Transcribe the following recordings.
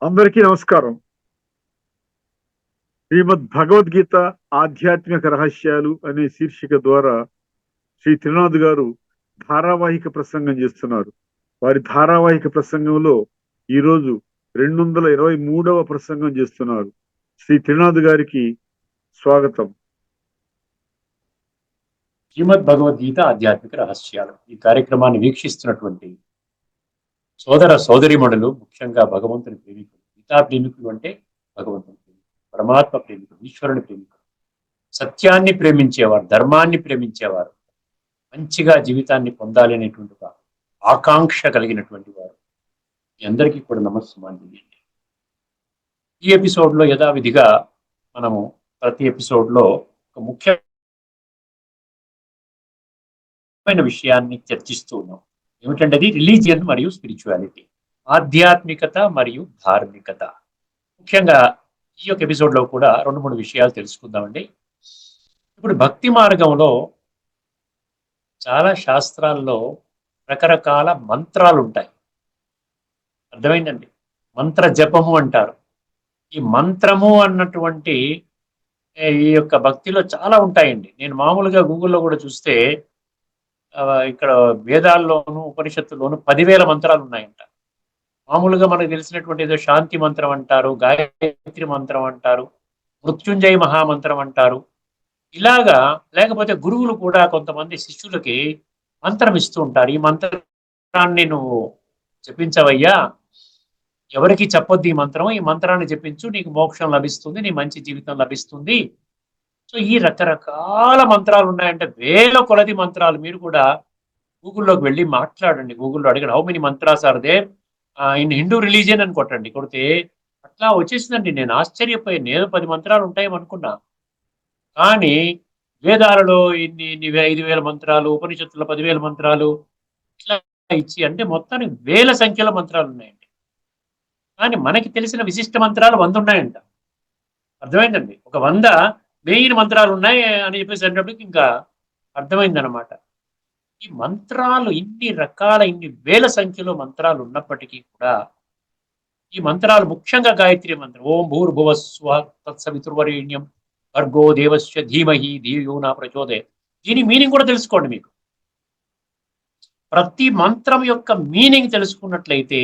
అందరికీ నమస్కారం. శ్రీమద్ భగవద్గీత ఆధ్యాత్మిక రహస్యాలు అనే శీర్షిక ద్వారా శ్రీ త్రినాథ్ గారు ధారావాహిక ప్రసంగం చేస్తున్నారు. వారి ధారావాహిక ప్రసంగంలో ఈరోజు 223వ ప్రసంగం చేస్తున్నారు. శ్రీ త్రినాథ్ గారికి స్వాగతం. శ్రీమద్ భగవద్గీత ఆధ్యాత్మిక రహస్యాలు ఈ కార్యక్రమాన్ని వీక్షిస్తున్నటువంటి సోదర సోదరీమణులు, ముఖ్యంగా భగవంతుని ప్రేమికులు. గీతా ప్రేమికులు అంటే భగవంతుని ప్రేమికులు, పరమాత్మ ప్రేమికులు, ఈశ్వరుని ప్రేమికులు, సత్యాన్ని ప్రేమించేవారు, ధర్మాన్ని ప్రేమించేవారు, మంచిగా జీవితాన్ని పొందాలి అనేటువంటి వారు, ఆకాంక్ష కలిగినటువంటి వారు. మీ అందరికీ కూడా నమస్సుమాంజలి అండి. ఈ ఎపిసోడ్లో యథావిధిగా మనము ప్రతి ఎపిసోడ్లో ఒక ముఖ్యమైన విషయాన్ని చర్చిస్తూ ఉన్నాం. ఏమిటంటే అది రిలీజియన్ మరియు స్పిరిచువాలిటీ, ఆధ్యాత్మికత మరియు ధార్మికత. ముఖ్యంగా ఈ యొక్క ఎపిసోడ్లో కూడా 2-3 విషయాలు తెలుసుకుందామండి. ఇప్పుడు భక్తి మార్గంలో చాలా శాస్త్రాల్లో రకరకాల మంత్రాలు ఉంటాయి. అర్థమైందండి? మంత్ర జపము అంటారు. ఈ మంత్రము అన్నటువంటి ఈ యొక్క భక్తిలో చాలా ఉంటాయండి. నేను మామూలుగా గూగుల్లో కూడా చూస్తే ఇక్కడ వేదాల్లోను ఉపనిషత్తుల్లోను 10,000 మంత్రాలు ఉన్నాయంట. మామూలుగా మనకు తెలిసినటువంటి ఏదో శాంతి మంత్రం అంటారు, గాయత్రి మంత్రం అంటారు, మృత్యుంజయ మహామంత్రం అంటారు. ఇలాగా లేకపోతే గురువులు కూడా కొంతమంది శిష్యులకి మంత్రం ఇస్తూ ఉంటారు. ఈ మంత్రాన్ని నువ్వు జపించవయ్యా, ఎవరికి చెప్పొద్దు ఈ మంత్రం, ఈ మంత్రాన్ని జపించు, నీకు మోక్షం లభిస్తుంది, నీ మంచి జీవితం లభిస్తుంది. సో ఈ రకరకాల మంత్రాలు ఉన్నాయంటే, వేల కొలది మంత్రాలు. మీరు కూడా గూగుల్లోకి వెళ్ళి మాట్లాడండి, గూగుల్లో అడగండి, how many mantras are there in Hindu religion అని కొట్టండి. కొడితే అట్లా వచ్చేసిందండి. నేను ఆశ్చర్యపోయాను. నేను 10 మంత్రాలు ఉంటాయేమనుకున్నా, కానీ వేదాలలో ఇన్ని 5,000 మంత్రాలు, ఉపనిషత్తుల 10,000 మంత్రాలు ఇట్లా ఇచ్చి, అంటే మొత్తానికి వేల సంఖ్యలో మంత్రాలు ఉన్నాయండి. కానీ మనకి తెలిసిన విశిష్ట మంత్రాలు 100 ఉన్నాయంట. అర్థమైందండి? ఒక 100 మెయిన్ మంత్రాలు ఉన్నాయి అని చెప్పేసి అనేటప్పటికి ఇంకా అర్థమైందనమాట. ఈ మంత్రాలు ఇన్ని రకాల, ఇన్ని వేల సంఖ్యలో మంత్రాలు ఉన్నప్పటికీ కూడా ఈ మంత్రాలు ముఖ్యంగా గాయత్రి మంత్రం, ఓం భూర్భువస్వ తత్సవితుర్వరేణ్యం భర్గో దేవస్య ధీమహి ధియో నా ప్రచోదయాత్. దీని మీనింగ్ కూడా తెలుసుకోండి. మీకు ప్రతి మంత్రం యొక్క మీనింగ్ తెలుసుకున్నట్లయితే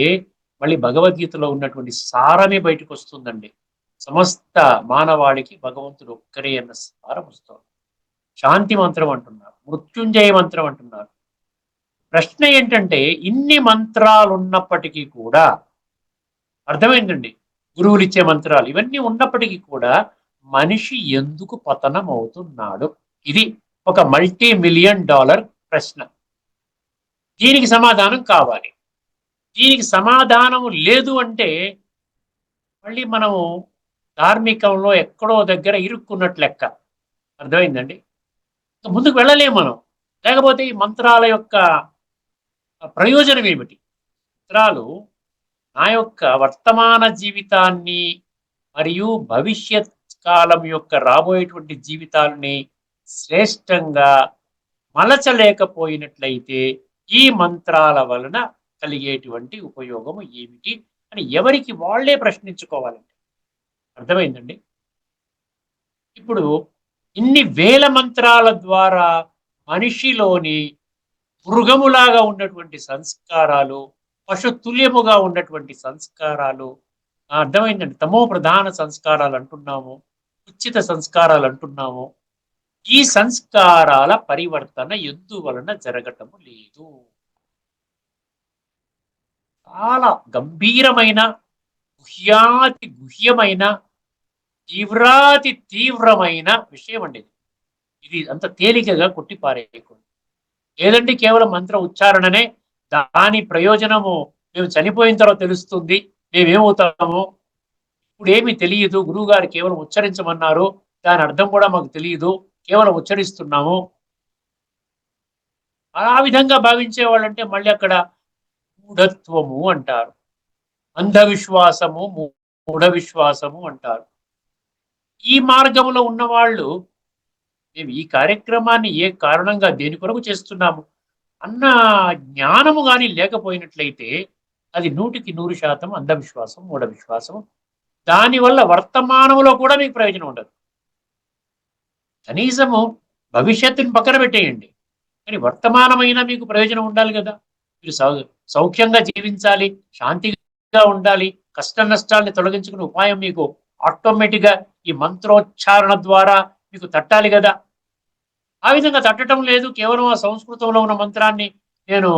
మళ్ళీ భగవద్గీతలో ఉన్నటువంటి సారమే బయటకు వస్తుందండి. సమస్త మానవాళికి భగవంతుడు ఒక్కరే అన్న సారం వస్తుంది. శాంతి మంత్రం అంటున్నారు, మృత్యుంజయ మంత్రం అంటున్నారు. ప్రశ్న ఏంటంటే, ఇన్ని మంత్రాలు ఉన్నప్పటికీ కూడా, అర్థమైందండి, గురువులు ఇచ్చే మంత్రాలు ఇవన్నీ ఉన్నప్పటికీ కూడా మనిషి ఎందుకు పతనం అవుతున్నాడు? ఇది ఒక $multi-million ప్రశ్న. దీనికి సమాధానం కావాలి. దీనికి సమాధానం లేదు అంటే మళ్ళీ మనము ధార్మికంలో ఎక్కడో దగ్గర ఇరుక్కున్నట్లు లెక్క. అర్థమైందండి? ముందుకు వెళ్ళలేము మనం. లేకపోతే ఈ మంత్రాల యొక్క ప్రయోజనం ఏమిటి? మంత్రాలు నా యొక్క వర్తమాన జీవితాన్ని మరియు భవిష్యత్ కాలం యొక్క రాబోయేటువంటి జీవితాలని శ్రేష్టంగా మలచలేకపోయినట్లయితే ఈ మంత్రాల వలన కలిగేటువంటి ఉపయోగము ఏమిటి అని ఎవరికి వాళ్లే ప్రశ్నించుకోవాలండి. అర్థమైందండి? ఇప్పుడు ఇన్ని వేల మంత్రాల ద్వారా మనిషిలోని మృగములాగా ఉన్నటువంటి సంస్కారాలు, పశుతుల్యముగా ఉన్నటువంటి సంస్కారాలు, అర్థమైందండి, తమో ప్రధాన సంస్కారాలు అంటున్నాము, ఉచిత సంస్కారాలు అంటున్నాము. ఈ సంస్కారాల పరివర్తన ఎందువలన జరగటము లేదు? చాలా గంభీరమైన, గుహ్యాతి గుహ్యమైన, తీవ్రాతి తీవ్రమైన విషయం అండి. ఇది అంత తేలికగా కొట్టిపారేయకూడదు. లేదండి కేవలం మంత్ర ఉచ్చారణనే దాని ప్రయోజనము మేము చనిపోయిన తర్వాత తెలుస్తుంది, మేమేమవుతాము, ఇప్పుడు ఏమీ తెలియదు, గురువు గారు కేవలం ఉచ్చరించమన్నారు, దాని అర్థం కూడా మాకు తెలియదు, కేవలం ఉచ్చరిస్తున్నాము, ఆ విధంగా భావించే వాళ్ళంటే మళ్ళీ అక్కడ మూఢత్వము అంటారు, అంధవిశ్వాసము, మూఢ విశ్వాసము అంటారు. ఈ మార్గంలో ఉన్నవాళ్ళు మేము ఈ కార్యక్రమాన్ని ఏ కారణంగా దేని కొరకు చేస్తున్నాము అన్న జ్ఞానము కానీ లేకపోయినట్లయితే అది 100% అంధవిశ్వాసం, మూఢ విశ్వాసం. దానివల్ల వర్తమానంలో కూడా మీకు ప్రయోజనం ఉండదు. కనీసము భవిష్యత్తుని పక్కన పెట్టేయండి. కానీ వర్తమానమైనా మీకు ప్రయోజనం ఉండాలి కదా! మీరు సౌఖ్యంగా జీవించాలి, శాంతిగా ఉండాలి, కష్ట నష్టాల్ని తొలగించుకునే ఉపాయం మీకు ఆటోమేటిక్‌గా ఈ మంత్రోచ్చారణ ద్వారా మీకు తట్టాలి గదా! ఆ విధంగా తట్టటం లేదు. కేవలం ఆ సంస్కృతంలో ఉన్న మంత్రాన్ని నేను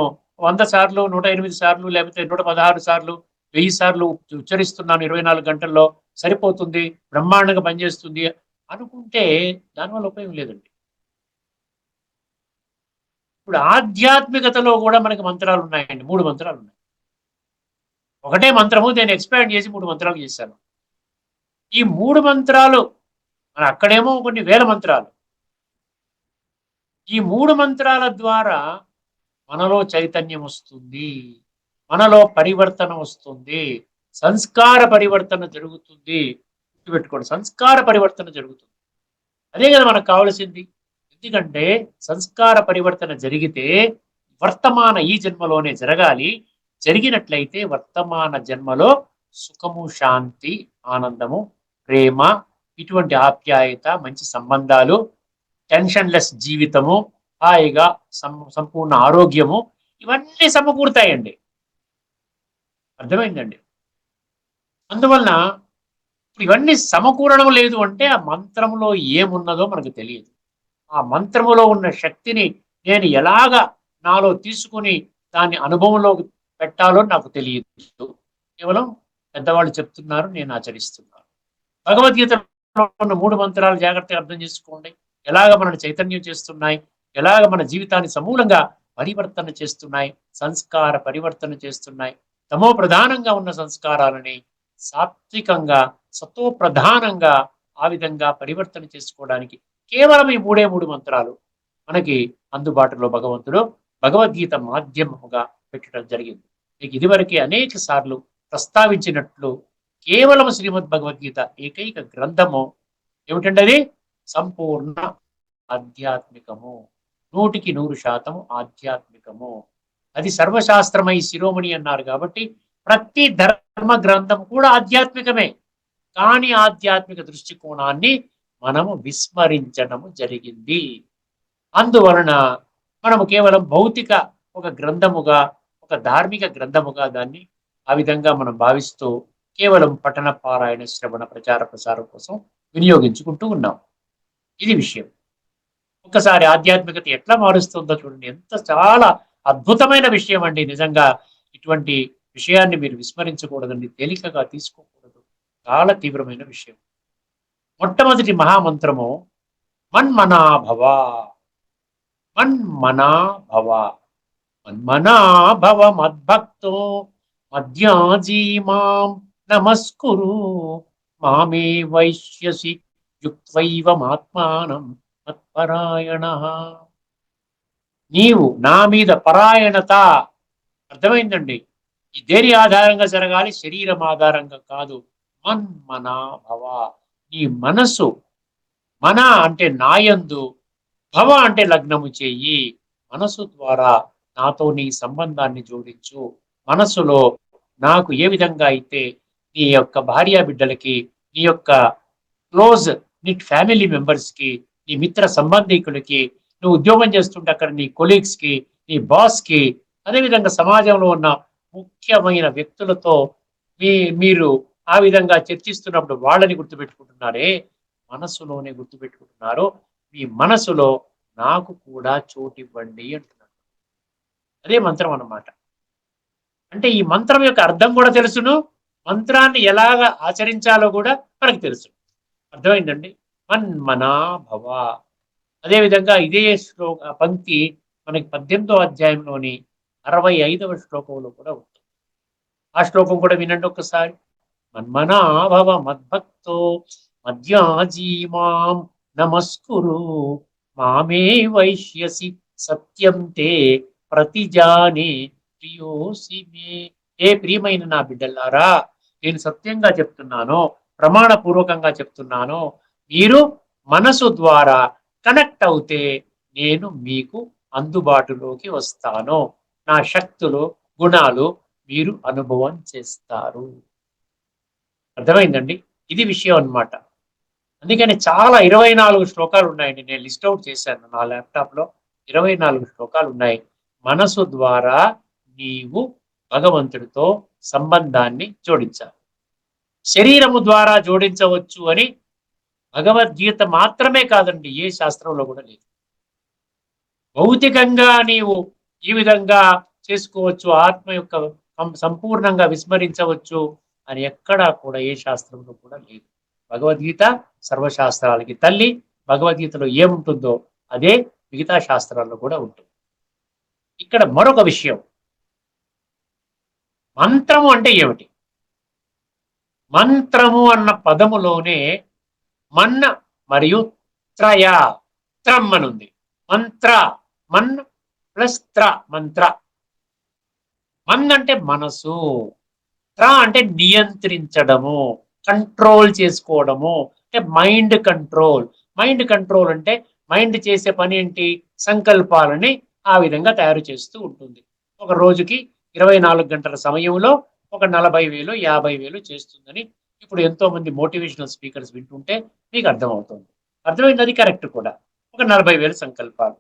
100 సార్లు, 108 సార్లు, లేకపోతే 116 సార్లు, 1000 సార్లు ఉచ్చరిస్తున్నాను 24 గంటల్లో సరిపోతుంది, బ్రహ్మాండంగా పనిచేస్తుంది అనుకుంటే దానివల్ల ఉపయోగం లేదండి. ఇప్పుడు ఆధ్యాత్మికతలో గూడా మనకి మంత్రాలున్నాయండి. 3 మంత్రాలున్నాయి. ఒకటే మంత్రము దాన్ని ఎక్స్‌పాండ్ చేసి 3 మంత్రాలు చేశాను. ఈ 3 మంత్రాలు అక్కడేమో కొన్ని వేల మంత్రాలు. ఈ 3 మంత్రాల ద్వారా మనలో చైతన్యం వస్తుంది. మనలో పరివర్తన వస్తుంది. సంస్కార పరివర్తన జరుగుతుంది. గుర్తుపెట్టుకోండి. సంస్కార పరివర్తన జరుగుతుంది. అదే కదా మనకు కావాల్సింది. ఎందుకంటే సంస్కార పరివర్తన జరిగితే వర్తమాన ఈ జన్మలోనే జరగాలి. జరిగినట్లయితే వర్తమాన జన్మలో సుఖము, శాంతి, ఆనందము, ప్రేమ, ఇటువంటి ఆప్యాయత, మంచి సంబంధాలు, టెన్షన్ లెస్ జీవితము, హాయిగా సంపూర్ణ ఆరోగ్యము ఇవన్నీ సమకూరుతాయండి. అర్థమైందండి. అందువలన ఇప్పుడు ఇవన్నీ సమకూరడం లేదు అంటే ఆ మంత్రంలో ఏమున్నదో మనకు తెలియదు. ఆ మంత్రములో ఉన్న శక్తిని నేను ఎలాగా నాలో తీసుకుని దాన్ని అనుభవంలోకి పెట్టాలో నాకు తెలియదు. కేవలం పెద్దవాళ్ళు చెప్తున్నారు, నేను ఆచరిస్తున్నాను. భగవద్గీతలో ఉన్న 3 మంత్రాలు జాగ్రత్తగా అర్థం చేసుకోండి. ఎలాగ మనల్ని చైతన్యం చేస్తున్నాయి, ఎలాగ మన జీవితాన్ని సమూలంగా పరివర్తన చేస్తున్నాయి, సంస్కార పరివర్తన చేస్తున్నాయి. తమో ప్రధానంగా ఉన్న సంస్కారాలని సాత్వికంగా, సతో ప్రధానంగా ఆ విధంగా పరివర్తన చేసుకోవడానికి కేవలం ఈ 3 మంత్రాలు మనకి అందుబాటులో భగవంతుడు భగవద్గీత మాధ్యమముగా పెట్టడం జరిగింది. మీకు ఇదివరకే అనేక సార్లు ప్రస్తావించినట్లు కేవలం శ్రీమద్ భగవద్గీత ఏకైక గ్రంథము ఏమిటంటే అది సంపూర్ణ ఆధ్యాత్మికము. 100% ఆధ్యాత్మికము. అది సర్వశాస్త్రమై శిరోమణి అన్నారు కాబట్టి ప్రతి ధర్మ గ్రంథం కూడా ఆధ్యాత్మికమే. కానీ ఆధ్యాత్మిక దృష్టికోణాన్ని మనము విస్మరించడము జరిగింది. అందువలన మనము కేవలం భౌతిక ఒక గ్రంథముగా, ఒక ధార్మిక గ్రంథముగా దాన్ని ఆ విధంగా మనం భావిస్తూ కేవలం పఠన, పారాయణ, శ్రవణ, ప్రచార, ప్రసారం కోసం వినియోగించుకుంటూ ఉన్నాం. ఇది విషయం. ఒక్కసారి ఆధ్యాత్మికత ఎట్లా మారుస్తుందో చూడండి. ఎంత చాలా అద్భుతమైన విషయం అండి. నిజంగా ఇటువంటి విషయాన్ని మీరు విస్మరించకూడదండి. తేలికగా తీసుకోకూడదు. చాలా తీవ్రమైన విషయం. మొట్టమొదటి మహామంత్రము మన్మనాభవ. మన్మనాభవ. మన్మనాభవ మద్భక్తో మధ్యాజీ మాం నమస్కురు మామే వైశ్యసి యుక్త్వైవమాత్మానం మత్పరాయణః. నీవు నా మీద పరాయణత. అర్థమైందండి. ఈ దేని ఆధారంగా జరగాలి? శరీరం ఆధారంగా కాదు. మన్మనాభవ. నీ మనసు, మన అంటే నాయందు, భవ అంటే లగ్నము చెయ్యి. మనసు ద్వారా నాతో నీ సంబంధాన్ని జోడించు. మనసులో నాకు ఏ విధంగా అయితే నీ యొక్క భార్యా బిడ్డలకి, నీ యొక్క క్లోజ్ నీట్ ఫ్యామిలీ మెంబర్స్ కి, నీ మిత్ర సంబంధికులకి, నువ్వు ఉద్యోగం చేస్తుంటే అక్కడ నీ కొలీగ్స్ కి, నీ బాస్ కి, అదేవిధంగా సమాజంలో ఉన్న ముఖ్యమైన వ్యక్తులతో మీరు ఆ విధంగా చర్చిస్తున్నప్పుడు వాళ్ళని గుర్తుపెట్టుకుంటున్నారే, మనసులోనే గుర్తుపెట్టుకుంటున్నారు. మీ మనసులో నాకు కూడా చోటివ్వండి అంటున్నాడు. అదే మంత్రం అన్నమాట. అంటే ఈ మంత్రం యొక్క అర్థం కూడా తెలుసును, మంత్రాన్ని ఎలాగ ఆచరించాలో కూడా మనకు తెలుసు. అర్థమైందండి. మన్మనాభవ. అదేవిధంగా ఇదే పంక్తి మనకి 18వ అధ్యాయంలోని 65వ శ్లోకంలో కూడా ఉంటుంది. ఆ శ్లోకం కూడా వినండి ఒక్కసారి. మన్మనాభవ మద్భక్తో మధ్యాజీ మాం నమస్కురు మామే వైశ్యసి సత్యం తే ప్రతిజానే ప్రియోసి మే. ఏ ప్రియమైన నా బిడ్డలారా, నేను సత్యంగా చెప్తున్నాను, ప్రమాణపూర్వకంగా చెప్తున్నాను. మీరు మనసు ద్వారా కనెక్ట్ అవుతే నేను మీకు అందుబాటులోకి వస్తాను. నా శక్తులు, గుణాలు మీరు అనుభవం చేస్తారు. అర్థమైందండి? ఇది విషయం అన్నమాట. అందుకని చాలా 24 శ్లోకాలు ఉన్నాయండి. నేను లిస్ట్ అవుట్ చేశాను నా ల్యాప్‌టాప్‌లో. 24 శ్లోకాలు ఉన్నాయి. మనసు ద్వారా నీవు భగవంతుడితో సంబంధాన్ని జోడించాలి. శరీరము ద్వారా జోడించవచ్చు అని భగవద్గీత మాత్రమే కాదండి, ఏ శాస్త్రంలో కూడా లేదు. భౌతికంగా నీవు ఈ విధంగా చేసుకోవచ్చు, ఆత్మ యొక్క సంపూర్ణంగా విస్మరించవచ్చు అని ఎక్కడా కూడా ఏ శాస్త్రంలో కూడా లేదు. భగవద్గీత సర్వశాస్త్రాలకి తల్లి. భగవద్గీతలో ఏముంటుందో అదే మిగతా శాస్త్రాల్లో కూడా ఉంటుంది. ఇక్కడ మరొక విషయం, మంత్రము అంటే ఏమిటి? మంత్రము అన్న పదములోనే మన్న మరియు త్రయ, త్రం అనుంది. మంత్ర, మన్ ప్లస్ త్ర, మంత్ర. మన్ అంటే మనసు, త్ర అంటే నియంత్రించడము, కంట్రోల్ చేసుకోవడము, అంటే మైండ్ కంట్రోల్. మైండ్ కంట్రోల్ అంటే మైండ్ చేసే పని ఏంటి? సంకల్పాలని ఆ విధంగా తయారు చేస్తూ ఉంటుంది. ఒక రోజుకి 24 గంటల సమయంలో ఒక 40,000 50,000 చేస్తుందని ఇప్పుడు ఎంతో మంది మోటివేషనల్ స్పీకర్స్ వింటుంటే మీకు అర్థమవుతుంది. అర్థమైంది, అది కరెక్ట్ కూడా. ఒక 40,000 సంకల్పాలు.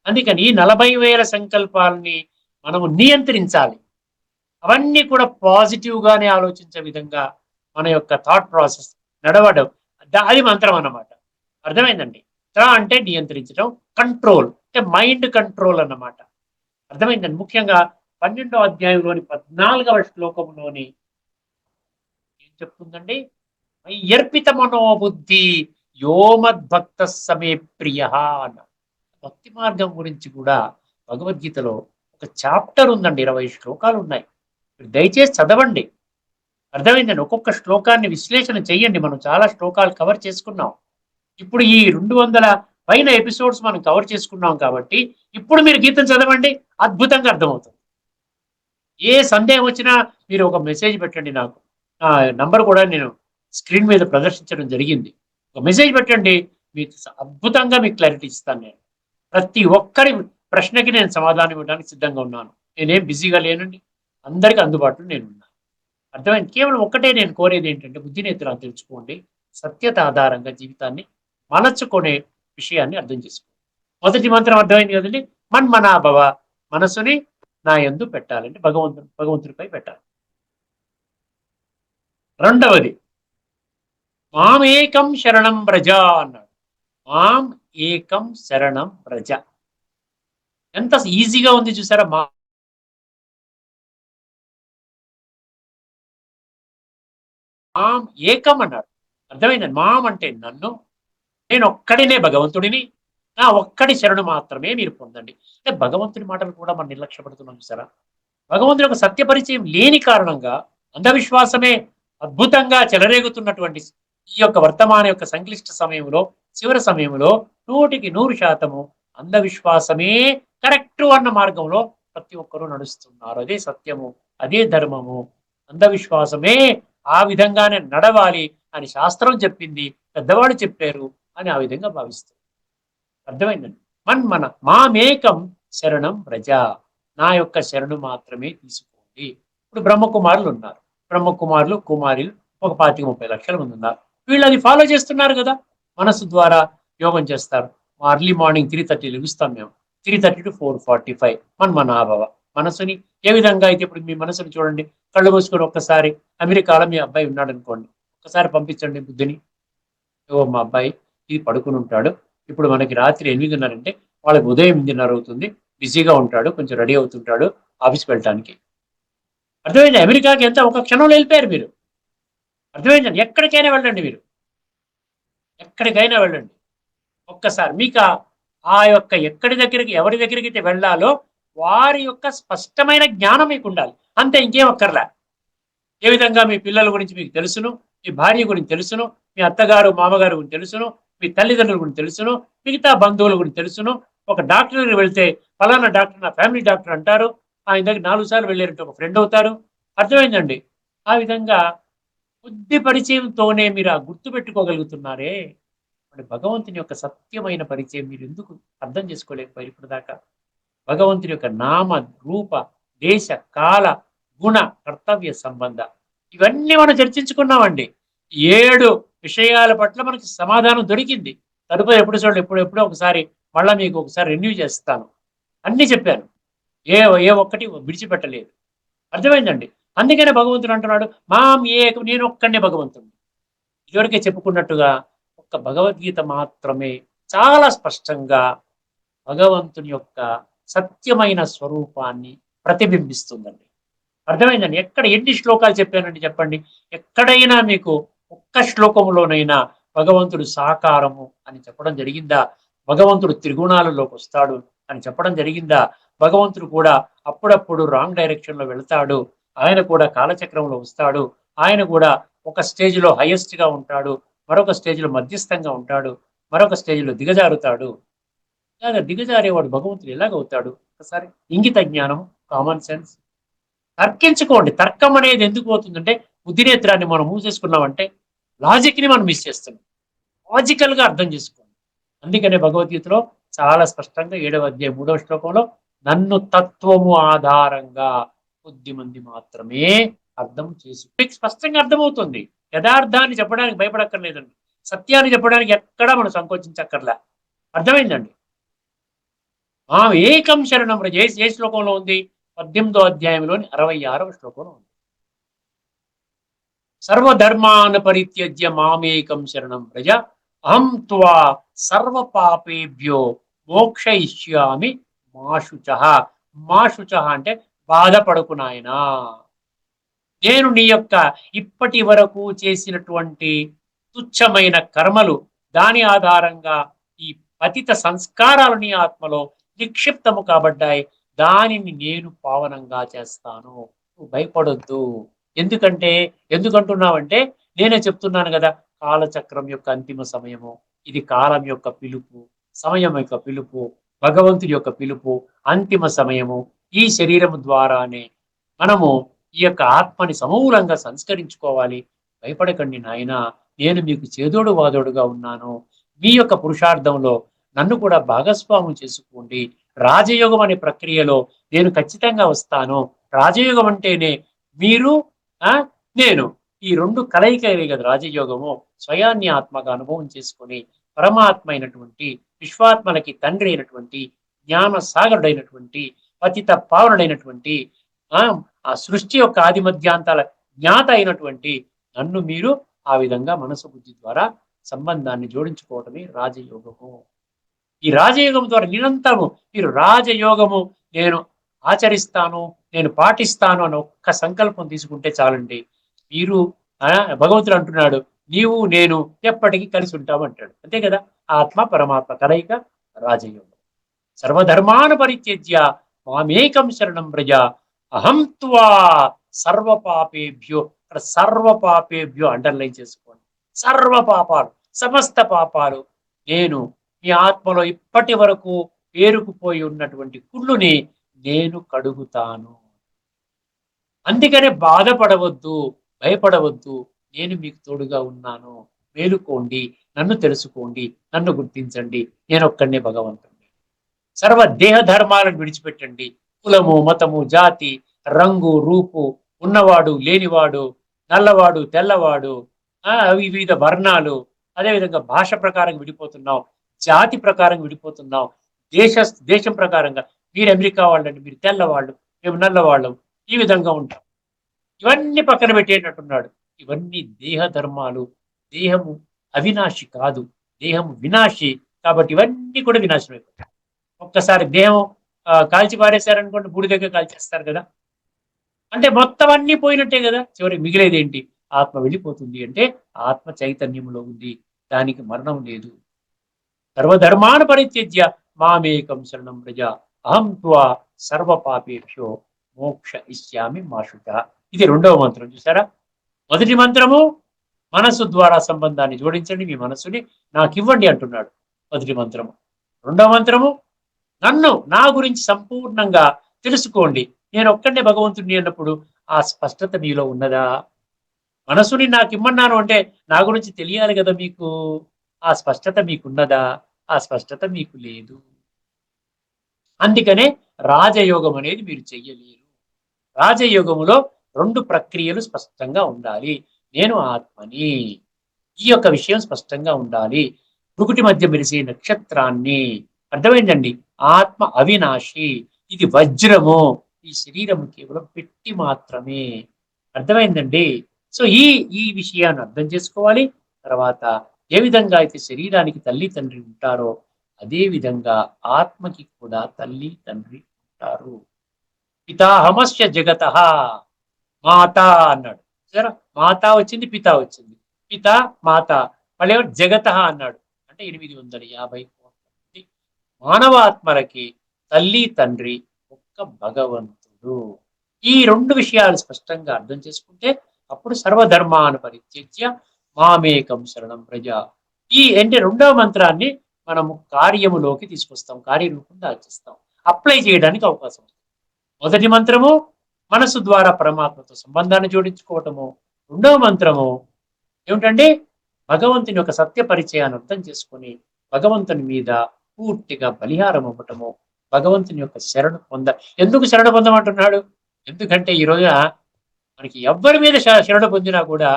అందుకని ఈ 40,000 సంకల్పాలని మనము నియంత్రించాలి. అవన్నీ కూడా పాజిటివ్ గానే ఆలోచించే విధంగా మన యొక్క థాట్ ప్రాసెస్ నడవడం, అది మంత్రం అన్నమాట. అర్థమైందండి? త్ర అంటే నియంత్రించడం, కంట్రోల్ అంటే మైండ్ కంట్రోల్ అన్నమాట. అర్థమైందండి? ముఖ్యంగా 12వ అధ్యాయంలోని 14వ శ్లోకంలోని ఏం చెప్తుందండి? అర్పిత మనోబుద్ధి యోమద్భక్త సమే ప్రియ అన్న భక్తి మార్గం గురించి కూడా భగవద్గీతలో ఒక చాప్టర్ ఉందండి. 20 శ్లోకాలు ఉన్నాయి. మీరు దయచేసి చదవండి. అర్థమైందండి? ఒక్కొక్క శ్లోకాన్ని విశ్లేషణ చెయ్యండి. మనం చాలా శ్లోకాలు కవర్ చేసుకున్నాం. ఇప్పుడు ఈ 200 పైన ఎపిసోడ్స్ మనం కవర్ చేసుకున్నాం కాబట్టి ఇప్పుడు మీరు గీతను చదవండి, అద్భుతంగా అర్థమవుతుంది. ఏ సందేహం వచ్చినా మీరు ఒక మెసేజ్ పెట్టండి నాకు. నా నంబర్ కూడా నేను స్క్రీన్ మీద ప్రదర్శించడం జరిగింది. ఒక మెసేజ్ పెట్టండి, మీకు అద్భుతంగా మీకు క్లారిటీ ఇస్తాను నేను. ప్రతి ఒక్కరి ప్రశ్నకి నేను సమాధానం ఇవ్వడానికి సిద్ధంగా ఉన్నాను. నేనేం బిజీగా లేనండి. అందరికీ అందుబాటులో నేనున్నాను. అర్థమైంది? కేవలం ఒక్కటే నేను కోరేది ఏంటంటే, బుద్ధినేత్రాలు తెలుసుకోండి. సత్యత ఆధారంగా జీవితాన్ని మలచుకునే విషయాన్ని అర్థం చేసుకోండి. మొదటి మంత్రం అర్థమైంది కదండి? మన్మనాభవ, మనసుని నా యందు పెట్టాలంటే భగవంతుడిపై పెట్టాలి. రెండవది మాం ఏకం శరణం వ్రజ అన్నాడు. మాం ఏకం శరణం వ్రజ. ఎంత ఈజీగా ఉంది చూసారా? మాం ఏకం అన్నాడు. అర్థమైందండి? మాం అంటే నన్ను, నేను ఒక్కడినే భగవంతుడిని, నా ఒక్కడి శరణు మాత్రమే మీరు పొందండి. అంటే భగవంతుడి మాటలు కూడా మనం నిర్లక్ష్యపడుతున్నాం చూసారా? భగవంతుడి యొక్క సత్య పరిచయం లేని కారణంగా అంధవిశ్వాసమే అద్భుతంగా చెలరేగుతున్నటువంటి ఈ యొక్క వర్తమాన యొక్క సంక్లిష్ట సమయంలో, చివరి సమయంలో 100% అంధవిశ్వాసమే కరెక్ట్ అన్న మార్గంలో ప్రతి ఒక్కరూ నడుస్తున్నారు. అదే సత్యము, అదే ధర్మము. అంధవిశ్వాసమే ఆ విధంగానే నడవాలి అని శాస్త్రం చెప్పింది, పెద్దవాళ్ళు చెప్పారు అని ఆ విధంగా భావిస్తారు. అర్థమైందండి? మామేకం శరణం వ్రజ, నా యొక్క శరణు మాత్రమే తీసుకోండి. ఇప్పుడు బ్రహ్మకుమారులు ఉన్నారు. బ్రహ్మకుమారులు, కుమారులు ఒక 25-30 లక్షల మంది ఉన్నారు. వీళ్ళు అది ఫాలో చేస్తున్నారు కదా. మనసు ద్వారా యోగం చేస్తారు. అర్లీ మార్నింగ్ 3:30 లెగుస్తాం మేము. 3:30 to 4:45 మన్మనాభవ. మనసుని ఏ విధంగా అయితే, ఇప్పుడు మీ మనసుని చూడండి, కళ్ళు మూసుకొని ఒక్కసారి అమెరికాలో మీ అబ్బాయి ఉన్నాడు అనుకోండి, ఒక్కసారి పంపించండి బుద్ధిని. ఓ మా అబ్బాయి ఇది పడుకుని ఉంటాడు, ఇప్పుడు మనకి రాత్రి 8:30 అంటే వాళ్ళకి ఉదయం 8:30 అవుతుంది, బిజీగా ఉంటాడు, కొంచెం రెడీ అవుతుంటాడు ఆఫీస్కి వెళ్ళటానికి. అర్థమైంది? అమెరికాకి ఎంత ఒక క్షణంలో వెళ్ళిపోయారు మీరు. అర్థమైందండి? ఎక్కడికైనా వెళ్ళండి మీరు, ఎక్కడికైనా వెళ్ళండి. ఒక్కసారి మీకు ఆ యొక్క ఎక్కడి దగ్గరికి, ఎవరి దగ్గరికి అయితే వెళ్ళాలో వారి యొక్క స్పష్టమైన జ్ఞానం మీకు ఉండాలి. అంతే, ఇంకేం అక్కర్లే. ఏ విధంగా మీ పిల్లల గురించి మీకు తెలుసును, మీ భార్య గురించి తెలుసును, మీ అత్తగారు మామగారు గురించి తెలుసును, మీ తల్లిదండ్రుల గురించి తెలుసును, మిగతా బంధువుల గురించి తెలుసును. ఒక డాక్టర్ దగ్గరికి వెళ్తే ఫలానా డాక్టర్ నా ఫ్యామిలీ డాక్టర్ అంటారు. ఆయన దగ్గర 4 సార్లు వెళ్ళారంటే ఒక ఫ్రెండ్ అవుతారు. అర్థమైందండి? ఆ విధంగా బుద్ధి పరిచయంతోనే మీరు ఆ గుర్తు పెట్టుకోగలుగుతున్నారే. మరి భగవంతుని యొక్క సత్యమైన పరిచయం మీరు ఎందుకు అర్థం చేసుకోలేకపోయారు ఇప్పుడు దాకా? భగవంతుని యొక్క నామ, రూప, దేశ, కాల, గుణ కర్తవ్య సంబంధ ఇవన్నీ మనం చర్చించుకున్నామండి. 7 విషయాల పట్ల మనకి సమాధానం దొరికింది. తదుపరి ఎపిసోడ్‌లో ఎప్పుడో ఒకసారి మళ్ళా మీకు ఒకసారి రిన్యూ చేస్తాను. అన్నీ చెప్పాను. ఏ ఏ ఒక్కటి విడిచిపెట్టలేదు. అర్థమైందండి. అందుకనే భగవంతుడు అంటున్నాడు, మాం ఏకం నేనొక్కడినే భగవంతుడిని. ఇదివరకే చెప్పుకున్నట్టుగా ఒక్క భగవద్గీత మాత్రమే చాలా స్పష్టంగా భగవంతుని యొక్క సత్యమైన స్వరూపాన్ని ప్రతిబింబిస్తుందండి. అర్థమైందండి. ఎక్కడ ఎన్ని శ్లోకాలు చెప్పానండి చెప్పండి? ఎక్కడైనా మీకు ఒక్క శ్లోకంలోనైనా భగవంతుడు సాకారము అని చెప్పడం జరిగిందా? భగవంతుడు త్రిగుణాలలోకి వస్తాడు అని చెప్పడం జరిగిందా? భగవంతుడు కూడా అప్పుడప్పుడు రాంగ్ డైరెక్షన్ లో వెళ్తాడు. ఆయన కూడా కాలచక్రంలో వస్తాడు. ఆయన కూడా ఒక స్టేజ్ లో హైయెస్ట్ గా ఉంటాడు. మరొక స్టేజ్ లో మధ్యస్థంగా ఉంటాడు. మరొక స్టేజ్ లో దిగజారుతాడు. ఇలాగ దిగజారేవాడు భగవంతుడు ఎలాగవుతాడు? ఒకసారి ఇంగిత జ్ఞానం, కామన్ సెన్స్ తర్కించుకోండి. తర్కం అనేది ఎందుకు పోతుందంటే బుద్ధినేత్రాన్ని మనం మూసేసుకున్నామంటే లాజిక్ ని మనం మిస్ చేస్తున్నాం. లాజికల్ గా అర్థం చేసుకోండి. అందుకనే భగవద్గీతలో చాలా స్పష్టంగా 7వ అధ్యాయం 3వ శ్లోకంలో నన్ను తత్వము ఆధారంగా కొద్ది మంది మాత్రమే అర్థం చేసు మీకు స్పష్టంగా అర్థమవుతుంది. యథార్థాన్ని చెప్పడానికి భయపడక్కర్లేదండి. సత్యాన్ని చెప్పడానికి ఎక్కడా మనం సంకోచించక్కర్లే. అర్థమైందండి. ఆ ఏకం శరణం వ్రజ ఏ శ్లోకంలో ఉంది? 18వ అధ్యాయంలోని 66వ శ్లోకంలో ఉంది. సర్వధర్మాన్ పరిత్యజ్య మామేకం శరణం వ్రజ అహం త్వా సర్వ పాపేభ్యో మోక్షయిష్యామి మాశుచః. మాశుచః అంటే బాధపడకు నాయనా. నేను నీ యొక్క ఇప్పటి వరకు చేసినటువంటి తుచ్చమైన కర్మలు దాని ఆధారంగా ఈ పతిత సంస్కారాలు నీ ఆత్మలో నిక్షిప్తము కాబడ్డాయి. దానిని నేను పావనంగా చేస్తాను. నువ్వు భయపడొద్దు. ఎందుకంటే ఎందుకంటున్నావంటే నేనే చెప్తున్నాను కదా, కాలచక్రం యొక్క అంతిమ సమయము. ఇది కాలం యొక్క పిలుపు, సమయం యొక్క పిలుపు, భగవంతుడి యొక్క పిలుపు, అంతిమ సమయము. ఈ శరీరం ద్వారానే మనము ఈ యొక్క ఆత్మని సమూలంగా సంస్కరించుకోవాలి. భయపడకండి నాయన, నేను మీకు చేదోడు వాదోడుగా ఉన్నాను. మీ యొక్క పురుషార్థంలో నన్ను కూడా భాగస్వాము చేసుకోండి. రాజయోగం అనే ప్రక్రియలో నేను ఖచ్చితంగా వస్తాను. రాజయోగం అంటేనే మీరు ఆ నేను ఈ రెండు కలయికలే కదా రాజయోగము. స్వయాన్ని ఆత్మగా అనుభవం చేసుకొని పరమాత్మ అయినటువంటి విశ్వాత్మలకి తండ్రి అయినటువంటి జ్ఞాన సాగరుడైనటువంటి పతిత పావనుడైనటువంటి ఆ ఆ సృష్టి యొక్క ఆది మధ్యాంతాల జ్ఞాత అయినటువంటి నన్ను మీరు ఆ విధంగా మనసు బుద్ధి ద్వారా సంబంధాన్ని జోడించుకోవటమే రాజయోగము. ఈ రాజయోగం ద్వారా నిరంతరము మీరు రాజయోగము నేను ఆచరిస్తాను, నేను పాటిస్తాను అని ఒక్క సంకల్పం తీసుకుంటే చాలండి. మీరు భగవంతుడు అంటున్నాడు, నీవు నేను ఎప్పటికీ కలిసి ఉంటాము అంటాడు. అంతే కదా. ఆత్మ పరమాత్మ కలయిక రాజయోగం. సర్వధర్మాన్ పరిత్యజ్య మామేకం శరణం వ్రజ అహం త్వా సర్వ పాపేభ్యో. ఇక్కడ సర్వ పాపేభ్యో అండర్లైన్ చేసుకోండి. సర్వ పాపాలు, సమస్త పాపాలు నేను మీ ఆత్మలో ఇప్పటి వరకు పేరుకుపోయి ఉన్నటువంటి కుళ్ళుని నేను కడుగుతాను. అందుకనే బాధపడవద్దు, భయపడవద్దు. నేను మీకు తోడుగా ఉన్నాను. మేలుకోండి, నన్ను తెలుసుకోండి, నన్ను గుర్తించండి. నేనొక్కడినే భగవంతుడిని. సర్వ దేహ ధర్మాలను విడిచిపెట్టండి. కులము, మతము, జాతి, రంగు, రూపు, ఉన్నవాడు, లేనివాడు, నల్లవాడు, తెల్లవాడు, వివిధ వర్ణాలు, అదేవిధంగా భాష ప్రకారం విడిపోతున్నాం, జాతి ప్రకారం విడిపోతున్నాం, దేశ దేశం ప్రకారంగా మీరు అమెరికా వాళ్ళండి, మీరు తెల్లవాళ్ళు, మేము నల్లవాళ్ళం, ఈ విధంగా ఉంటాం. ఇవన్నీ పక్కన పెట్టేటట్టున్నాడు. ఇవన్నీ దేహ ధర్మాలు. దేహము అవినాశి కాదు, దేహము వినాశి. కాబట్టి ఇవన్నీ కూడా వినాశనం అయిపోతాయి. ఒక్కసారి దేహం కాల్చి పారేశారనుకోండి, బూడి దగ్గర కాల్చేస్తారు కదా. అంటే మొత్తం అన్ని పోయినట్టే కదా. చివరికి మిగిలేది ఏంటి? ఆత్మ వెళ్ళిపోతుంది. అంటే ఆత్మ చైతన్యంలో ఉంది, దానికి మరణం లేదు. సర్వధర్మాన్ పరిత్యజ్య మామేకం శరణం వ్రజ అహం త్వా సర్వ పాపేభ్యో మోక్ష ఇష్యామి మాశుచ. ఇది రెండవ మంత్రం. చూసారా? మొదటి మంత్రము మనస్సు ద్వారా సంబంధాన్ని జోడించండి, మీ మనస్సుని నాకు ఇవ్వండి అంటున్నాడు మొదటి మంత్రము. రెండవ మంత్రము నన్ను నా గురించి సంపూర్ణంగా తెలుసుకోండి. నేను ఒక్కడే భగవంతుడిని అన్నప్పుడు ఆ స్పష్టత మీలో ఉన్నదా? మనసుని నాకు ఇమ్మన్నాను అంటే నా గురించి తెలియాలి కదా మీకు. ఆ స్పష్టత మీకున్నదా? ఆ స్పష్టత మీకు లేదు. అందుకనే రాజయోగం అనేది మీరు చెయ్యలేరు. రాజయోగములో 2 ప్రక్రియలు స్పష్టంగా ఉండాలి. నేను ఆత్మని, ఈ యొక్క విషయం స్పష్టంగా ఉండాలి. భృకుటి మధ్య మెరిసే నక్షత్రాన్ని, అర్థమైందండి. ఆత్మ అవినాశి, ఇది వజ్రము, ఈ శరీరం కేవలం పెట్టి మాత్రమే. అర్థమైందండి. సో ఈ విషయాన్ని అర్థం చేసుకోవాలి. తర్వాత ఏ విధంగా అయితే శరీరానికి తల్లి తండ్రి ఉంటారో అదే విధంగా ఆత్మకి కూడా తల్లి తండ్రి ఉంటారు. పితాహమస్య జగత మాత అన్నాడు. సరే, మాత వచ్చింది, పిత వచ్చింది. పిత మాత, మళ్ళీ జగత అన్నాడు. అంటే 850 కోట్ల మంది మానవాత్మలకి తల్లి తండ్రి ఒక్క భగవంతుడు. ఈ 2 విషయాలు స్పష్టంగా అర్థం చేసుకుంటే అప్పుడు సర్వధర్మాన్ని పరిత్యజ్య మామేకం శరణం ప్రజ. ఈ అంటే 2వ మంత్రాన్ని మనము కార్యములోకి తీసుకొస్తాం, కార్యరూపం దాల్చేస్తాం, అప్లై చేయడానికి అవకాశం ఉంది. మొదటి మంత్రము మనసు ద్వారా పరమాత్మతో సంబంధాన్ని జోడించుకోవటము. 2వ మంత్రము ఏమిటంటే భగవంతుని యొక్క సత్య పరిచయాన్ని అర్థం చేసుకొని భగవంతుని మీద పూర్తిగా బలిహారం అవ్వటము, భగవంతుని యొక్క శరణు ఎందుకు శరణ పొందమంటున్నాడు? ఎందుకంటే ఈ రోజున మనకి ఎవ్వరి మీద శరణ పొందినా కూడా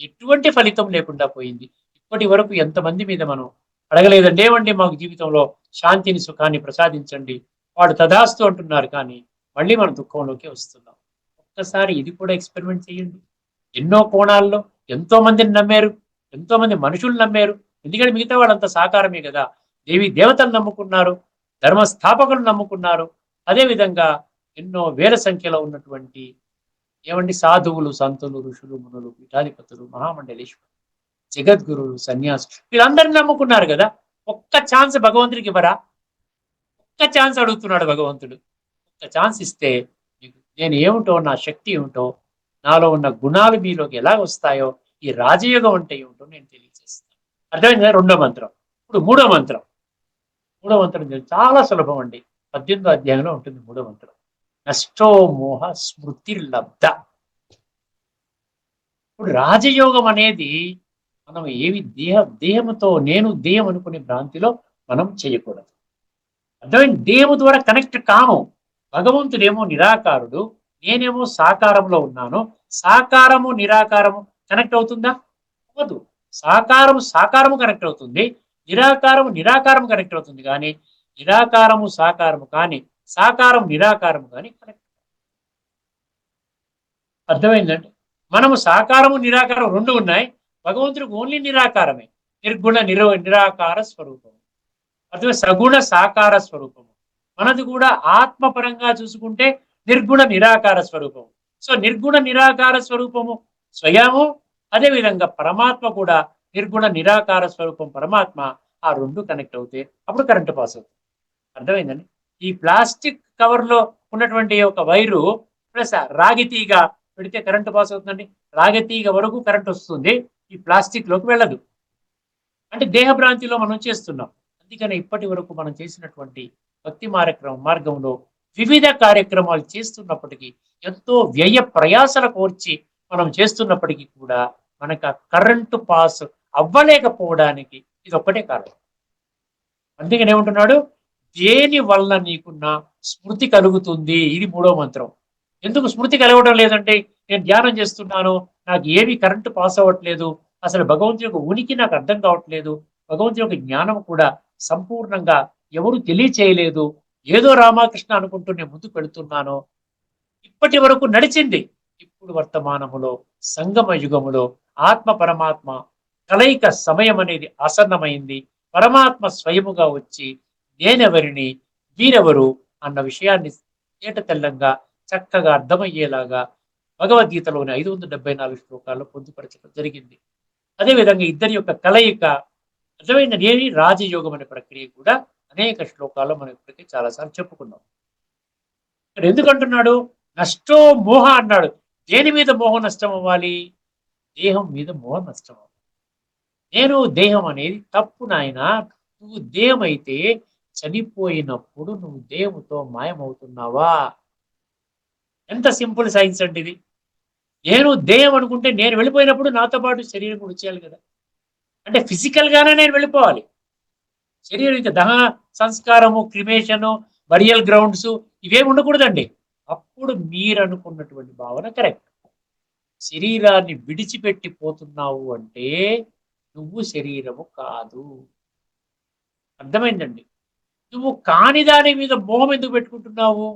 ఎటువంటి ఫలితం లేకుండా పోయింది. ఇప్పటి వరకు ఎంతమంది మీద మనం అడగలేదండి, ఏమండి మాకు జీవితంలో శాంతిని సుఖాన్ని ప్రసాదించండి, వాడు తదాస్తు అంటున్నారు, కానీ మళ్ళీ మన దుఃఖంలోకి వస్తున్నాం. ఒక్కసారి ఇది కూడా ఎక్స్పెరిమెంట్ చేయండి. ఎన్నో కోణాల్లో ఎంతో మందిని నమ్మారు, ఎంతో మంది మనుషులు నమ్మారు. ఎందుకంటే మిగతా వాళ్ళంతా సాకారమే కదా. దేవి దేవతలు నమ్ముకున్నారు, ధర్మస్థాపకులు నమ్ముకున్నారు. అదేవిధంగా ఎన్నో వేల సంఖ్యలో ఉన్నటువంటి ఏమండి సాధువులు, సంతులు, ఋషులు, మునులు, పీఠాధిపతులు, మహామండలేశ్వరు, జగద్గురువులు, సన్యాసులు, వీళ్ళందరినీ నమ్ముకున్నారు కదా. ఒక్క ఛాన్స్ భగవంతుడికి ఇవ్వరా? ఒక్క ఛాన్స్ అడుగుతున్నాడు భగవంతుడు. ఒక్క ఛాన్స్ ఇస్తే నేను ఏమిటో, నా శక్తి ఏమిటో, నాలో ఉన్న గుణాలు మీలోకి ఎలా వస్తాయో, ఈ రాజయోగం అంటే ఏమిటో నేను తెలియజేస్తాను. అర్థమైంది కదా 2వ మంత్రం. ఇప్పుడు 3వ మంత్రం. 3వ మంత్రం చాలా సులభం అండి. 18వ అధ్యాయంలో ఉంటుంది 3వ మంత్రం. నష్టో మోహ స్మృతిర్లబ్ధ. ఇప్పుడు రాజయోగం అనేది మనం ఏవి దేహముతో నేను దేహం అనుకునే భ్రాంతిలో మనం చేయకూడదు. అర్థమైంది? దేహము ద్వారా కనెక్ట్ కాము. భగవంతుడేమో నిరాకారుడు, నేనేమో సాకారంలో ఉన్నాను. సాకారము నిరాకారము కనెక్ట్ అవుతుందా? అవ్వదు. సాకారము కనెక్ట్ అవుతుంది, నిరాకారము కనెక్ట్ అవుతుంది, కానీ నిరాకారము సాకారము కానీ సాకారం నిరాకారము కానీ కనెక్ట్. అర్థమైందండి? మనము సాకారము నిరాకారం 2 ఉన్నాయి, భగవంతుడికి ఓన్లీ నిరాకారమే. నిర్గుణ నిరాకార స్వరూపము, అదే సగుణ సాకార స్వరూపము. మనది కూడా ఆత్మపరంగా చూసుకుంటే నిర్గుణ నిరాకార స్వరూపము. సో నిర్గుణ నిరాకార స్వరూపము స్వయము, అదేవిధంగా పరమాత్మ కూడా నిర్గుణ నిరాకార స్వరూపం పరమాత్మ. ఆ 2 కనెక్ట్ అవుతే అప్పుడు కరెంటు పాస్ అవుతుంది. అర్థమైందండి? ఈ ప్లాస్టిక్ కవర్ లో ఉన్నటువంటి ఒక వైరు ప్లస్ రాగితీగ పెడితే కరెంటు పాస్ అవుతుందండి. రాగితీగ వరకు కరెంట్ వస్తుంది, ఈ ప్లాస్టిక్ లోకి వెళ్ళదు. అంటే దేహభ్రాంతిలో మనం చేస్తున్నాం. అందుకని ఇప్పటి వరకు మనం చేసినటువంటి భక్తి మార్గంలో వివిధ కార్యక్రమాలు చేస్తున్నప్పటికీ, ఎంతో వ్యయ ప్రయాసల కోర్చి మనం చేస్తున్నప్పటికీ కూడా మనకు కరెంటు పాస్ అవ్వలేకపోవడానికి ఇది ఒక్కటే కారణం. అందుకని ఏమంటున్నాడు? దేని వల్ల నీకున్న స్మృతి కలుగుతుంది. ఇది 3వ మంత్రం. ఎందుకు స్మృతి కలగడం లేదంటే, నేను ధ్యానం చేస్తున్నాను, నాకు ఏవి కరెంటు పాస్ అవ్వట్లేదు, అసలు భగవంతుని యొక్క ఉనికి నాకు అర్థం కావట్లేదు, భగవంతుని యొక్క జ్ఞానం కూడా సంపూర్ణంగా ఎవరు తెలియచేయలేదు, ఏదో రామకృష్ణ అనుకుంటూ నేను ముందుకు వెళుతున్నాను. ఇప్పటి వరకు నడిచింది, ఇప్పుడు వర్తమానములో సంగమ యుగములో ఆత్మ పరమాత్మ కలయిక సమయం అనేది ఆసన్నమైంది. పరమాత్మ స్వయముగా వచ్చి నేనెవరిని, వీరెవరు అన్న విషయాన్ని తేటతెల్లంగా చక్కగా అర్థమయ్యేలాగా భగవద్గీతలోని 574 శ్లోకాల్లో పొందుపరచడం జరిగింది. అదేవిధంగా ఇద్దరి యొక్క కలయిక అర్థమైన ఏమి రాజయోగం అనే ప్రక్రియ కూడా అనేక శ్లోకాల్లో మనం ఇప్పటికే చాలాసార్లు చెప్పుకున్నాం. ఇక్కడ ఎందుకంటున్నాడు? నష్టో మోహ అన్నాడు. దేని మీద మోహం నష్టం అవ్వాలి? దేహం మీద మోహం నష్టం అవ్వాలి. నేను దేహం అనేది తప్పు నాయన. నువ్వు దేహం అయితే చనిపోయినప్పుడు నువ్వు దేహంతో మాయమవుతున్నావా? ఎంత సింపుల్ సైన్స్ అండి ఇది. నేను దేహం అనుకుంటే నేను వెళ్ళిపోయినప్పుడు నాతో పాటు శరీరం కూడా వచ్చేయాలి కదా. అంటే ఫిజికల్ గానే నేను వెళ్ళిపోవాలి. శరీరం ఇంకా దహన సంస్కారము, క్రిమేషను, బరియల్ గ్రౌండ్స్ ఇవేమి ఉండకూడదండి. అప్పుడు మీరు అనుకున్నటువంటి భావన కరెక్ట్. శరీరాన్ని విడిచిపెట్టి పోతున్నావు అంటే నువ్వు శరీరము కాదు. అర్థమైందండి? నువ్వు కాని దాని మీద మోహం ఎందుకు పెట్టుకుంటున్నావు?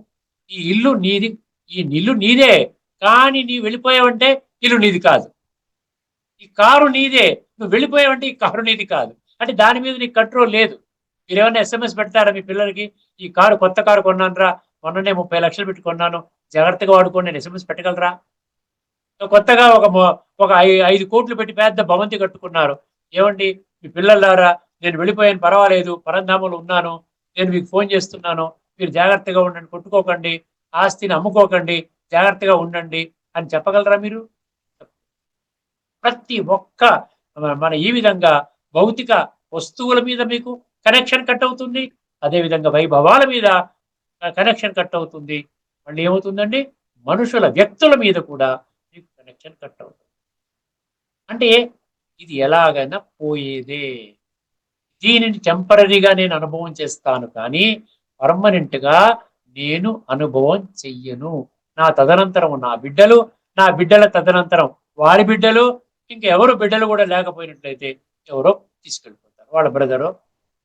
ఈ ఇల్లు నీది, ఈ ఇల్లు నీదే. కానీ నీవు వెళ్ళిపోయావంటే ఇల్లు నీది కాదు. ఈ కారు నీదే, నువ్వు వెళ్ళిపోయావంటే ఈ కారు నీది కాదు. అంటే దాని మీద నీకు కంట్రోల్ లేదు. మీరేమన్నా SMS పెడతారా మీ పిల్లలకి? ఈ కారు, కొత్త కారు కొన్నానురా, మొన్ననే 30 లక్షలు పెట్టి కొన్నాను, జాగ్రత్తగా వాడుకోండి అని SMS పెట్టగలరా? కొత్తగా ఒక 5 కోట్లు పెట్టి పెద్ద భవంతి కట్టుకున్నారు. ఏమండి మీ పిల్లలారా, నేను వెళ్ళిపోయాను, పర్వాలేదు, పరంధామంలో ఉన్నాను, నేను మీకు ఫోన్ చేస్తున్నాను, మీరు జాగ్రత్తగా ఉండండి, కొట్టుకోకండి, ఆస్తిని అమ్ముకోకండి, జాగ్రత్తగా ఉండండి అని చెప్పగలరా మీరు? ప్రతి ఒక్క మన ఈ విధంగా భౌతిక వస్తువుల మీద మీకు కనెక్షన్ కట్ అవుతుంది. అదేవిధంగా వైభవాల మీద కనెక్షన్ కట్ అవుతుంది. మళ్ళీ ఏమవుతుందండి? మనుషుల, వ్యక్తుల మీద కూడా మీకు కనెక్షన్ కట్ అవుతుంది. అంటే ఇది ఎలాగైనా పోయేదే. దీనిని టెంపరరీగా నేను అనుభవం చేస్తాను, కానీ పర్మనెంట్ గా నేను అనుభవం చెయ్యను. నా తదనంతరం నా బిడ్డలు, నా బిడ్డల తదనంతరం వారి బిడ్డలు, ఇంకెవరు బిడ్డలు కూడా లేకపోయినట్లయితే ఎవరో తీసుకెళ్ళిపోతారు. వాళ్ళ బ్రదరో,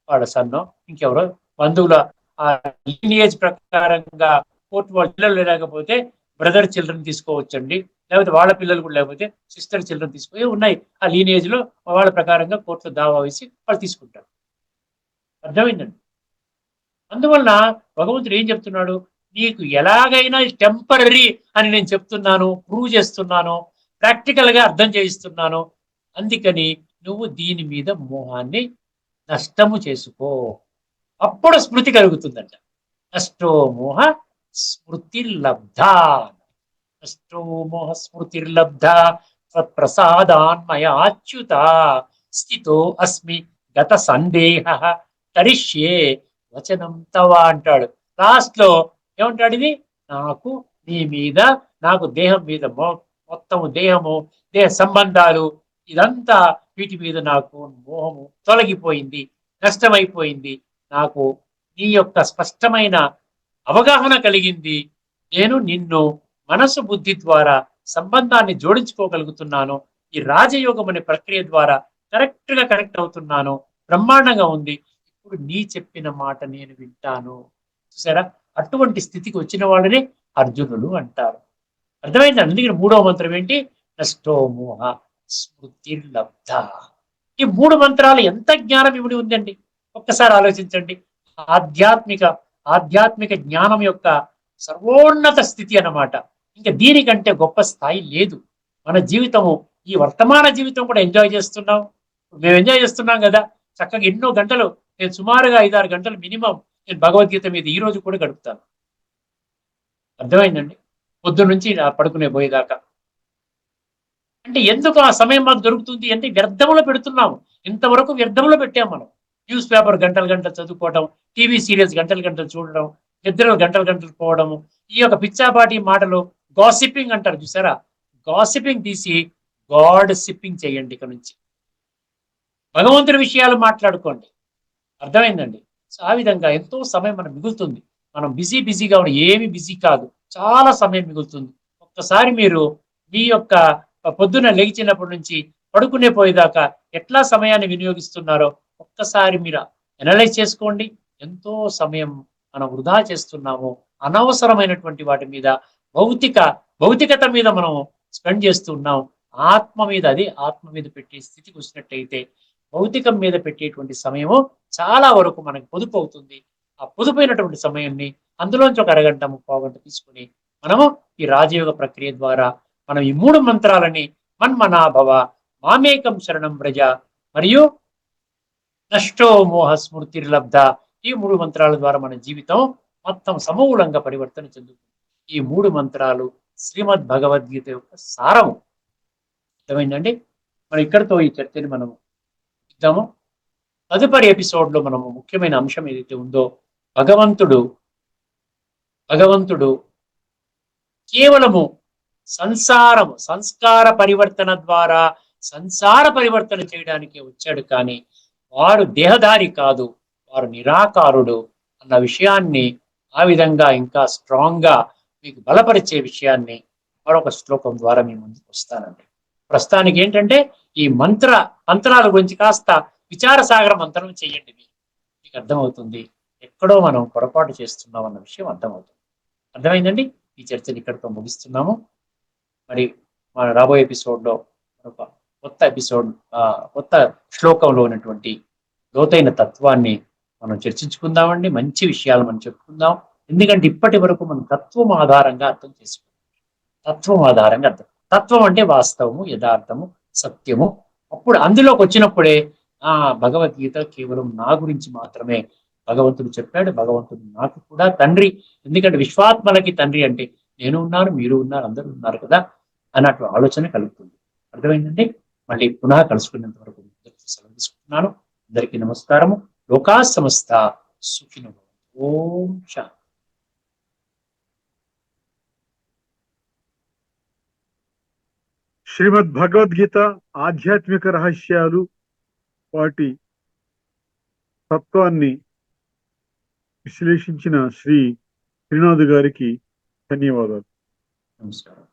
వాళ్ళ సన్నో, ఇంకెవరో బంధువుల ఆ లీనియేజ్ ప్రకారంగా కోర్టు వాళ్ళ పిల్లలు లేకపోతే బ్రదర్ చిల్డ్రన్ తీసుకోవచ్చండి, లేకపోతే వాళ్ళ పిల్లలు కూడా లేకపోతే సిస్టర్ చిల్డ్రన్ తీసుకుని ఉన్నాయి. ఆ లీనియేజ్ లో వాళ్ళ ప్రకారంగా కోర్టులో దావా వేసి వాళ్ళు తీసుకుంటారు. అర్థమైందండి? అందువలన భగవంతుడు ఏం చెప్తున్నాడు? నీకు ఎలాగైనా టెంపరరీ అని నేను చెప్తున్నాను, ప్రూవ్ చేస్తున్నాను, ప్రాక్టికల్ గా అర్థం చేయిస్తున్నాను. అందుకని నువ్వు దీని మీద మోహాన్ని నష్టము చేసుకో. అప్పుడు స్మృతి కలుగుతుందంట. నష్టో మోహ స్మృతిర్లబ్ధ. నష్టో మోహ స్మృతిర్లబ్ధ త్వత్ప్రసాదాన్మయాచ్యుత స్థితో అస్మి గత సందేహ కరిష్యే వచనం తవ అంటాడు. లాస్ట్ లో ఏమంటాడు? ఇది నాకు నీ మీద, నాకు దేహం మీద మొత్తము దేహము, దేహ సంబంధాలు, ఇదంతా వీటి మీద నాకు మోహము తొలగిపోయింది, నష్టమైపోయింది. నాకు నీ యొక్క స్పష్టమైన అవగాహన కలిగింది. నేను నిన్ను మనసు బుద్ధి ద్వారా సంబంధాన్ని జోడించుకోగలుగుతున్నాను. ఈ రాజయోగం అనే ప్రక్రియ ద్వారా కరెక్ట్ గా కనెక్ట్ అవుతున్నాను. బ్రహ్మాండంగా ఉంది. ఇప్పుడు నీ చెప్పిన మాట నేను వింటాను. చూసారా? అటువంటి స్థితికి వచ్చిన వాళ్ళని అర్జునులు అంటారు. అర్థమైంది? అందుకని 3వ మంత్రం ఏంటి? నష్టో మోహ స్మృతిర్లబ్ధ. ఈ 3 మంత్రాలు ఎంత జ్ఞానం ఇమిడి ఉందండి, ఒక్కసారి ఆలోచించండి. ఆధ్యాత్మిక ఆధ్యాత్మిక జ్ఞానం యొక్క సర్వోన్నత స్థితి అన్నమాట. ఇంకా దీనికంటే గొప్ప స్థాయి లేదు. మన జీవితము, ఈ వర్తమాన జీవితం కూడా ఎంజాయ్ చేస్తున్నాం. మేము ఎంజాయ్ చేస్తున్నాం కదా, చక్కగా ఎన్నో గంటలు, నేను సుమారుగా 5-6 గంటలు మినిమం నేను భగవద్గీత మీద ఈ రోజు కూడా గడుపుతాను. అర్థమైందండి? పొద్దున్న నుంచి పడుకునే పోయేదాకా. అంటే ఎందుకు ఆ సమయం మాకు దొరుకుతుంది అంటే వ్యర్థంలో పెడుతున్నాము. ఇంతవరకు వ్యర్థంలో పెట్టాం మనం. న్యూస్ పేపర్ గంటలు గంటలు చదువుకోవడం, టీవీ సీరియల్స్ గంటలు గంటలు చూడడం, నిద్రలు గంటలు గంటలు పోవడము, ఈ యొక్క పిచ్చాపాటి మాటలు, గాసిపింగ్ అంటారు చూసారా? గాసిపింగ్ తీసి గాడ్ సిప్పింగ్ చేయండి. ఇక నుంచి భగవంతుడి విషయాలు మాట్లాడుకోండి. అర్థమైందండి? సో ఆ విధంగా ఎంతో సమయం మనం మిగులుతుంది. మనం బిజీగా ఉన్న, ఏమి బిజీ కాదు, చాలా సమయం మిగులుతుంది. ఒక్కసారి మీరు మీ యొక్క పొద్దున లేచినప్పటి నుంచి పడుకునే పోయేదాకా ఎట్లా సమయాన్ని వినియోగిస్తున్నారో ఒక్కసారి మీరు అనలైజ్ చేసుకోండి. ఎంతో సమయం మనం వృధా చేస్తున్నాము. అనవసరమైనటువంటి వాటి మీద, భౌతికత మీద మనం స్పెండ్ చేస్తున్నాం. ఆత్మ మీద, అది ఆత్మ మీద పెట్టే స్థితికి వచ్చినట్టయితే భౌతికం మీద పెట్టేటువంటి సమయము చాలా వరకు మనకు పొదుపు అవుతుంది. ఆ పొదుపైనటువంటి సమయాన్ని అందులోంచి ఒక అరగంట, 30 గంట తీసుకుని మనము ఈ రాజయోగ ప్రక్రియ ద్వారా మనం ఈ 3 మంత్రాలని మన్మనాభవ, మామేకం శరణం వ్రజ, మరియు నష్టో మోహ స్మృతిర్లబ్ధ, ఈ 3 మంత్రాల ద్వారా మన జీవితం మొత్తం సమూలంగా పరివర్తన చెందుతుంది. ఈ 3 మంత్రాలు శ్రీమద్ భగవద్గీత యొక్క సారము. అర్థమైందండి? మనం ఇక్కడితో ఈ చర్చని మనం ఇద్దాము. తదుపరి ఎపిసోడ్ లో మనము ముఖ్యమైన అంశం ఏదైతే ఉందో, భగవంతుడు కేవలము సంస్కార పరివర్తన ద్వారా సంసార పరివర్తన చేయడానికి వచ్చాడు, కానీ వారు దేహధారి కాదు, వారు నిరాకారుడు అన్న విషయాన్ని ఆ విధంగా ఇంకా స్ట్రాంగ్ గా మీకు బలపరిచే విషయాన్ని మరొక శ్లోకం ద్వారా మీ ముందుకు వస్తానండి. ప్రస్తుతానికి ఏంటంటే ఈ మంత్రాల గురించి కాస్త విచార సాగర మంత్రం చేయండి. మీకు అర్థమవుతుంది ఎక్కడో మనం పొరపాటు చేస్తున్నాం అన్న విషయం అర్థమవుతుంది. అర్థమైందండి? ఈ చర్చను ఇక్కడితో ముగిస్తున్నాము. మరి మన రాబోయే ఎపిసోడ్లో ఒక కొత్త ఎపిసోడ్ కొత్త శ్లోకంలో ఉన్నటువంటి లోతైన తత్వాన్ని మనం చర్చించుకుందామండి. మంచి విషయాలు మనం చెప్పుకుందాం. ఎందుకంటే ఇప్పటి వరకు మనం తత్వం ఆధారంగా అర్థం చేసుకున్నాం. తత్వం ఆధారంగా అర్థం. తత్వం అంటే వాస్తవము, యథార్థము, సత్యము. అప్పుడు అందులోకి వచ్చినప్పుడే భగవద్గీత కేవలం నా గురించి మాత్రమే భగవంతుడు చెప్పాడు. భగవంతుడు నాకు కూడా తండ్రి. ఎందుకంటే విశ్వాత్మలకి తండ్రి అంటే నేను ఉన్నాను, మీరు ఉన్నారు, అందరూ ఉన్నారు కదా అన్నట్టు ఆలోచన కలుగుతుంది. అర్థమైందండి? మళ్ళీ పునః కలుసుకునేంత వరకు సెలవు తీసుకుంటున్నాను. అందరికీ నమస్కారము. లోకా సమస్త సుఖినో భవంతు. ఓం శాంతి. శ్రీమద్ భగవద్గీత ఆధ్యాత్మిక రహస్యాలు వాటి తత్వాన్ని విశ్లేషించిన శ్రీ శ్రీనాథ్ గారికి ధన్యవాదాలు. నమస్కారం.